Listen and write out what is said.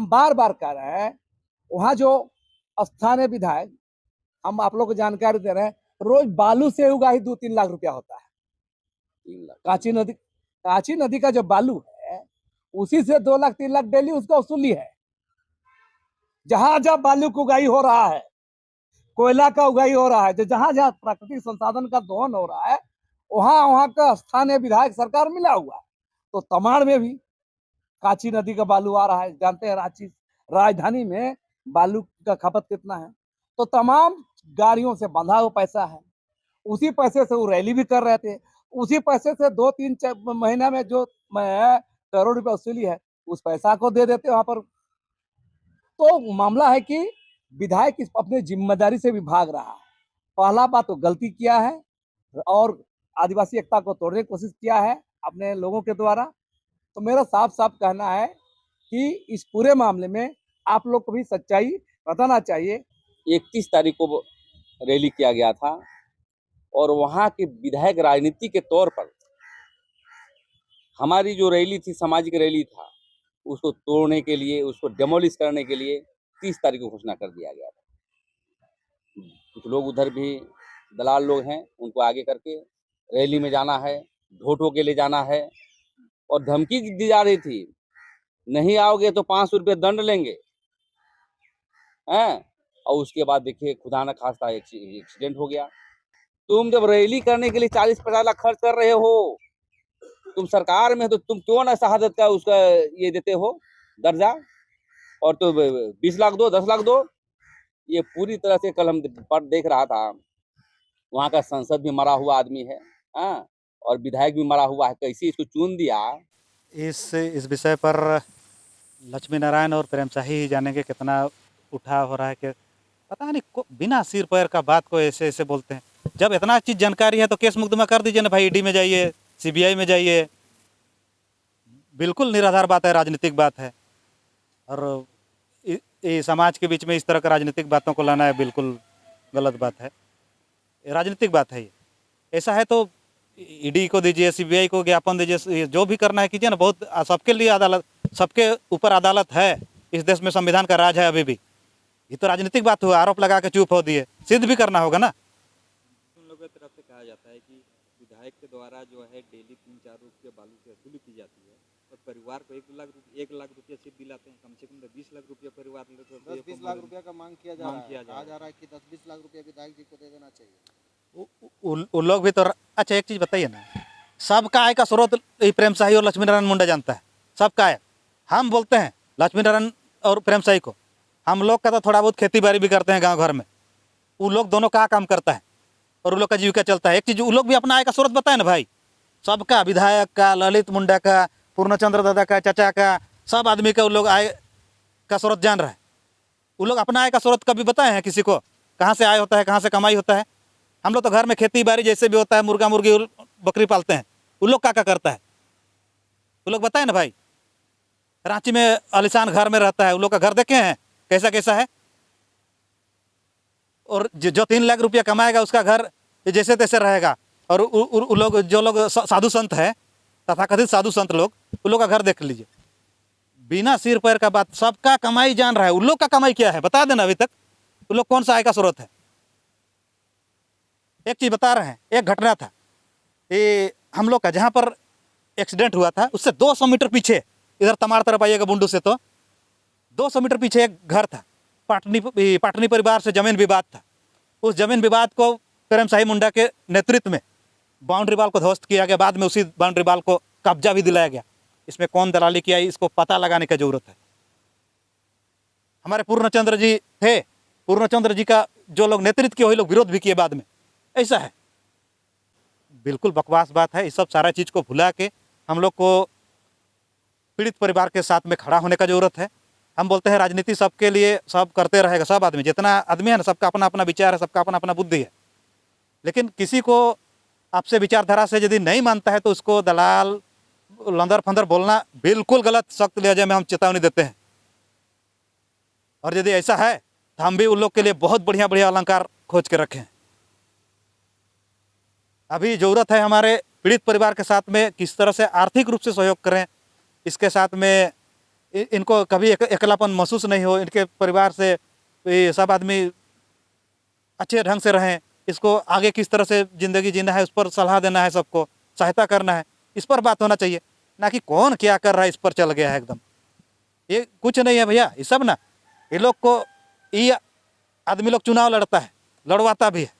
हम बार बार कह रहे हैं, वहाँ जो स्थानीय विधायक, हम आप लोग को जानकारी दे रहे हैं, रोज बालू से उगाही 2-3 लाख रुपया होता है। कांची नदी का जो बालू है, उसी से 2 लाख 3 लाख डेली उसका वसूली है। जहां जहां बालू की उगाही हो रहा है, कोयला का उगाही हो रहा है, जो जहां जहां प्राकृतिक संसाधन का दोहन हो रहा है, वहां वहां का स्थानीय विधायक सरकार मिला हुआ है। तो तमाड़ में भी कांची नदी का बालू आ रहा है। जानते हैं रांची राजधानी में बालू का खपत कितना है। तो तमाम गाड़ियों से बंधा हुआ पैसा है, उसी पैसे से वो रैली भी कर रहे थे, उसी पैसे से 2-3 महीना में जो करोड़ रुपए वसूली है, उस पैसा को दे देते वहां पर। तो मामला है कि विधायक अपनी जिम्मेदारी से भी भाग रहा है। पहला बात तो गलती किया है और आदिवासी एकता को तोड़ने की कोशिश किया है अपने लोगों के द्वारा। तो मेरा साफ साफ कहना है कि इस पूरे मामले में आप लोग को भी सच्चाई बताना चाहिए। 31 तारीख को रैली किया गया था और वहाँ के विधायक राजनीति के तौर पर हमारी जो रैली थी, सामाजिक रैली था, उसको तोड़ने के लिए, उसको डेमोलिश करने के लिए 30 तारीख को घोषणा कर दिया गया था। कुछ लोग उधर भी दलाल लोग हैं, उनको आगे करके रैली में जाना है, वोटों के लिए जाना है और धमकी दी जा रही थी, नहीं आओगे तो 500 रुपये दंड लेंगे हैं। और उसके बाद देखिए खुदा न खास्ता एक्सीडेंट हो गया। तुम जब रैली करने के लिए 40-50 लाख खर्च कर रहे हो, तुम सरकार में तो तुम क्यों ना शहादत का उसका ये देते हो दर्जा, और तो 20 लाख दो, 10 लाख दो। ये पूरी तरह से कल हम देख रहा था, वहाँ का संसद भी मरा हुआ आदमी है, हाँ, और विधायक भी मरा हुआ है, कैसे इसको चुन दिया। इस विषय पर लक्ष्मी नारायण और प्रेम शाही ही जानेंगे कितना उठाव हो रहा है कि पता नहीं बिना सिर पैर का बात को ऐसे ऐसे बोलते हैं। जब इतना चीज़ जानकारी है तो केस मुकदमा कर दीजिए ना भाई, ईडी में जाइए, सीबीआई में जाइए। बिल्कुल निराधार बात है, राजनीतिक बात है, और समाज के बीच में इस तरह का राजनीतिक बातों को लाना है बिल्कुल गलत बात है। राजनीतिक बात है ये। ऐसा है तो ईडी को दीजिए, सीबीआई को ज्ञापन दीजिए, जो भी करना है कीजिए ना। बहुत सबके लिए अदालत, सबके ऊपर अदालत है। इस देश में संविधान का राज है अभी भी। ये तो राजनीतिक बात हुआ, आरोप लगा के चुप हो दिए, सिद्ध भी करना होगा ना। उन लोगों की तरफ से कहा जाता है कि विधायक के द्वारा जो है डेली 3-4 रुपये बालू से वसूली की जाती है और परिवार को 1 लाख रुपये सिर्फ दिलाते हैं। कम से कम 20 लाख रुपये परिवार 10-20 लाख रुपया का मांग किया जा रहा है कि 10-20 लाख रुपया विधायक जी को दे देना चाहिए। उन लोग भी तो अच्छा एक चीज़ बताइए ना, सबका आय का स्रोत प्रेम शाही और लक्ष्मी नारायण मुंडा जानता है, सबका आय। हम बोलते हैं लक्ष्मी नारायण और प्रेम शाही को, हम लोग का तो थोड़ा बहुत खेती बाड़ी भी करते हैं गांव घर में। वो लोग दोनों का काम करता है और उन लोग का जीविका चलता है। एक चीज़, वो लोग भी अपना आय का स्रोत बताए ना भाई, सबका, विधायक का, ललित मुंडा का, पूर्णचंद्र दादा का, चाचा का, सब आदमी का उन लोग आय का स्रोत जान रहा है। वो लोग अपना आय का स्रोत कभी बताए हैं किसी को, कहाँ से आय होता है, कहाँ से कमाई होता है? हम लोग तो घर में खेती बाड़ी जैसे भी होता है, मुर्गा मुर्गी बकरी पालते हैं। उन लोग क्या करता है वो लोग बताए ना भाई। रांची में आलिशान घर में रहता है, उन लोग का घर देखे हैं कैसा कैसा है। और जो 3 लाख रुपया कमाएगा उसका घर जैसे तैसे रहेगा। और उन लोग, जो लोग साधु संत हैं, तथाकथित साधु संत लोग, उन लोग का घर देख लीजिए, बिना सिर पैर का बात, सबका कमाई जान रहा है। उन लोग का कमाई क्या है बता देना अभी तक, उन लोग कौन सा आय का स्रोत है। एक चीज़ बता रहे हैं, एक घटना था ये हम लोग का, जहाँ पर एक्सीडेंट हुआ था उससे 200 मीटर पीछे, इधर तमाड़ तरफ आइएगा बुंडू से, तो 200 मीटर पीछे एक घर था। पाटनी परिवार से जमीन विवाद था। उस जमीन विवाद को प्रेम शाही मुंडा के नेतृत्व में बाउंड्री वाल को ध्वस्त किया गया। बाद में उसी बाउंड्री वाल को कब्जा भी दिलाया गया। इसमें कौन दलाली किया, इसको पता लगाने की जरूरत है। हमारे पूर्णचंद्र जी थे, पूर्णचंद्र जी का जो लोग नेतृत्व किए वही लोग विरोध भी किए बाद में। ऐसा है, बिल्कुल बकवास बात है। इस सब सारा चीज़ को भुला के हम लोग को पीड़ित परिवार के साथ में खड़ा होने का जरूरत है। हम बोलते हैं राजनीति सबके लिए, सब करते रहेगा, सब आदमी, जितना आदमी है ना, सबका अपना अपना विचार है, सबका अपना अपना बुद्धि है। लेकिन किसी को आपसे विचारधारा से यदि नहीं मानता है तो उसको दलाल, लंदर फंदर बोलना बिल्कुल गलत, सख्त लहजे में हम चेतावनी देते हैं। और यदि ऐसा है तो हम भी उन लोग के लिए बहुत बढ़िया बढ़िया अलंकार खोज के रखें। अभी ज़रूरत है हमारे पीड़ित परिवार के साथ में किस तरह से आर्थिक रूप से सहयोग करें, इसके साथ में इनको कभी अकेलापन महसूस नहीं हो, इनके परिवार से ये सब आदमी अच्छे ढंग से रहें, इसको आगे किस तरह से ज़िंदगी जीना है उस पर सलाह देना है, सबको सहायता करना है, इस पर बात होना चाहिए, ना कि कौन क्या कर रहा है इस पर चल गया है एकदम। ये कुछ नहीं है भैया, ये सब ना ये लोग को ये आदमी लोग चुनाव लड़ता है, लड़वाता भी है,